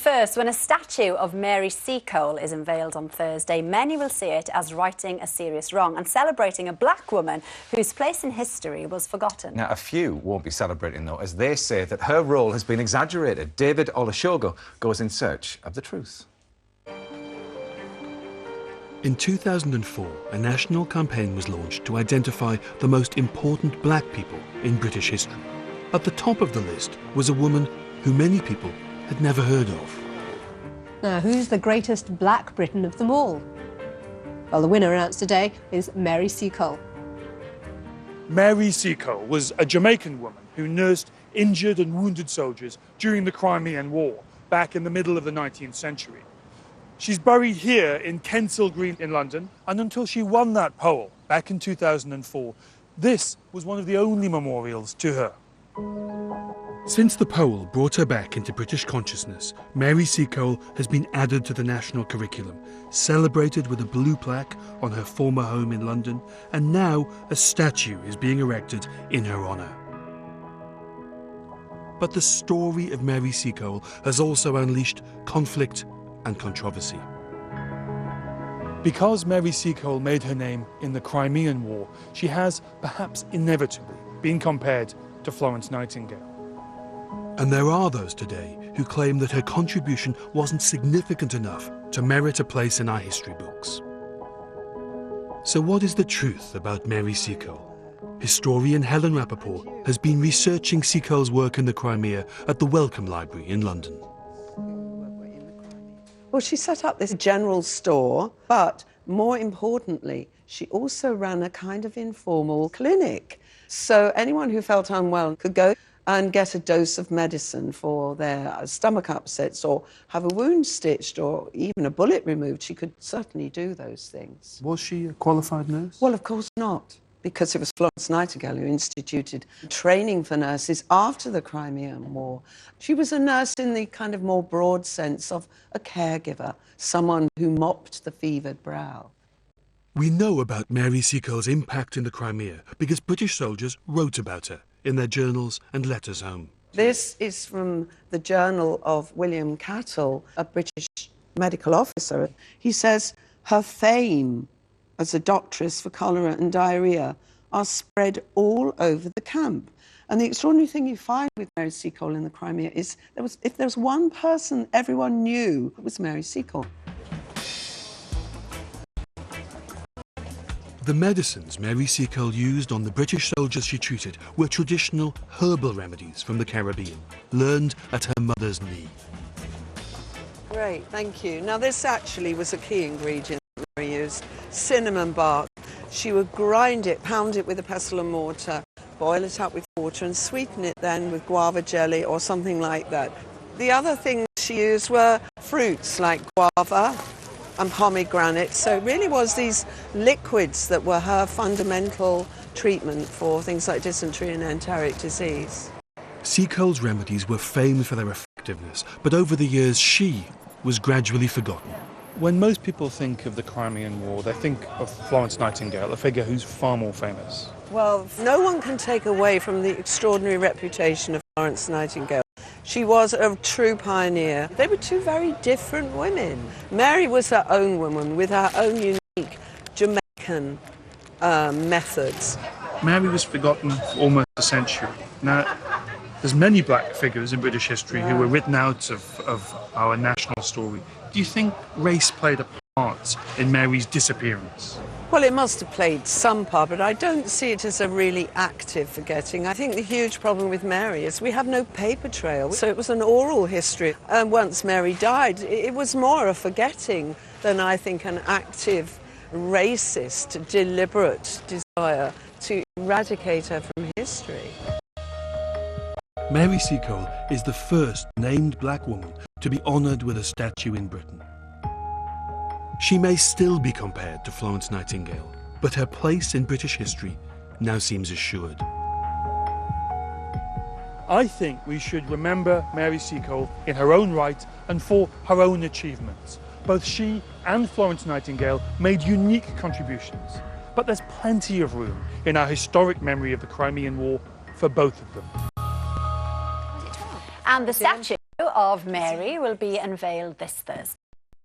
first, when a statue of Mary Seacole is unveiled on Thursday, many will see it as righting a serious wrong and celebrating a black woman whose place in history was forgotten. Now, a few won't be celebrating, though, as they say that her role has been exaggerated. David Olusoga goes in search of the truth. In 2004, a national campaign was launched to identify the most important black people in British history. At the top of the list was a woman who many people had never heard of. Now, who's the greatest black Briton of them all? Well, the winner announced today is Mary Seacole. Mary Seacole was a Jamaican woman who nursed injured and wounded soldiers during the Crimean War back in the middle of the 19th century. She's buried here in Kensal Green in London, and until she won that poll back in 2004, this was one of the only memorials to her. Since the poll brought her back into British consciousness, Mary Seacole has been added to the national curriculum, celebrated with a blue plaque on her former home in London, and now a statue is being erected in her honour. But the story of Mary Seacole has also unleashed conflict and controversy. Because Mary Seacole made her name in the Crimean War, she has, perhaps inevitably, been compared to Florence Nightingale. And there are those today who claim that her contribution wasn't significant enough to merit a place in our history books. So what is the truth about Mary Seacole? Historian Helen Rappaport has been researching Seacole's work in the Crimea at the Wellcome Library in London. Well, she set up this general store, but more importantly, she also ran a kind of informal clinic. So anyone who felt unwell could go and get a dose of medicine for their stomach upsets or have a wound stitched or even a bullet removed. She could certainly do those things. Was she a qualified nurse? Well, of course not, because it was Florence Nightingale who instituted training for nurses after the Crimean War. She was a nurse in the kind of more broad sense of a caregiver, someone who mopped the fevered brow. We know about Mary Seacole's impact in the Crimea because British soldiers wrote about her in their journals and letters home. This is from the journal of William Cattle, a British medical officer. He says, her fame as a doctress for cholera and diarrhoea are spread all over the camp. And the extraordinary thing you find with Mary Seacole in the Crimea is if there was one person everyone knew, it was Mary Seacole. The medicines Mary Seacole used on the British soldiers she treated were traditional herbal remedies from the Caribbean, learned at her mother's knee. Great, thank you. Now this actually was a key ingredient that Mary used, cinnamon bark. She would grind it, pound it with a pestle and mortar, boil it up with water and sweeten it then with guava jelly or something like that. The other things she used were fruits like guava and pomegranate, so it really was these liquids that were her fundamental treatment for things like dysentery and enteric disease. Seacole's remedies were famed for their effectiveness, but over the years she was gradually forgotten. When most people think of the Crimean War, they think of Florence Nightingale, a figure who's far more famous. Well, no one can take away from the extraordinary reputation of Florence Nightingale. She was a true pioneer. They were two very different women. Mary was her own woman with her own unique Jamaican methods. Mary was forgotten for almost a century. Now, there's many black figures in British history who were written out of our national story. Do you think race played a part in Mary's disappearance? Well, it must have played some part, but I don't see it as a really active forgetting. I think the huge problem with Mary is we have no paper trail, so it was an oral history. And once Mary died, it was more a forgetting than, I think, an active, racist, deliberate desire to eradicate her from history. Mary Seacole is the first named black woman to be honoured with a statue in Britain. She may still be compared to Florence Nightingale, but her place in British history now seems assured. I think we should remember Mary Seacole in her own right and for her own achievements. Both she and Florence Nightingale made unique contributions, but there's plenty of room in our historic memory of the Crimean War for both of them. And the statue of Mary will be unveiled this Thursday.